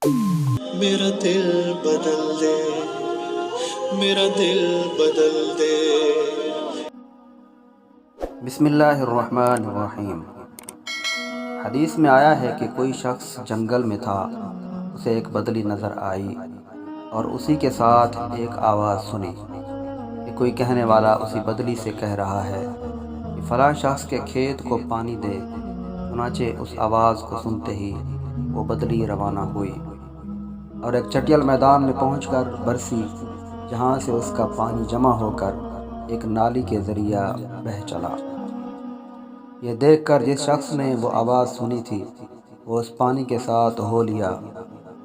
میرا دل بدل دے، میرا دل بدل دے۔ بسم اللہ الرحمن الرحیم۔ حدیث میں آیا ہے کہ کوئی شخص جنگل میں تھا، اسے ایک بدلی نظر آئی اور اسی کے ساتھ ایک آواز سنی کہ کوئی کہنے والا اسی بدلی سے کہہ رہا ہے کہ فلاں شخص کے کھیت کو پانی دے۔ چنانچہ اس آواز کو سنتے ہی وہ بدلی روانہ ہوئی اور ایک چٹیل میدان میں پہنچ کر برسی، جہاں سے اس کا پانی جمع ہو کر ایک نالی کے ذریعہ بہہ چلا۔ یہ دیکھ کر جس شخص نے وہ آواز سنی تھی وہ اس پانی کے ساتھ ہو لیا۔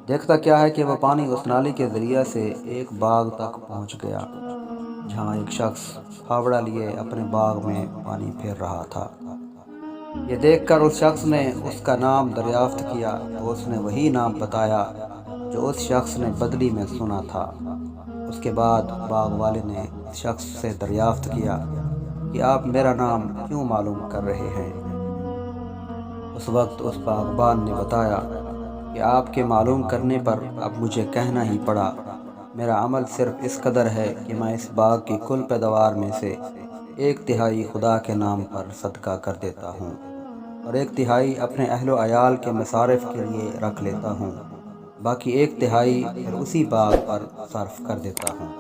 دیکھتا کیا ہے کہ وہ پانی اس نالی کے ذریعہ سے ایک باغ تک پہنچ گیا، جہاں ایک شخص پھاوڑا لیے اپنے باغ میں پانی پھیر رہا تھا۔ یہ دیکھ کر اس شخص نے اس کا نام دریافت کیا تو اس نے وہی نام بتایا جو اس شخص نے بدلی میں سنا تھا۔ اس کے بعد باغ والے نے اس شخص سے دریافت کیا کہ آپ میرا نام کیوں معلوم کر رہے ہیں؟ اس وقت اس باغبان نے بتایا کہ آپ کے معلوم کرنے پر اب مجھے کہنا ہی پڑا۔ میرا عمل صرف اس قدر ہے کہ میں اس باغ کی کل پیداوار میں سے 1/3 خدا کے نام پر صدقہ کر دیتا ہوں اور 1/3 اپنے اہل و عیال کے مصارف کے لیے رکھ لیتا ہوں، باقی 1/3 پھر اسی باغ پر صرف کر دیتا ہوں۔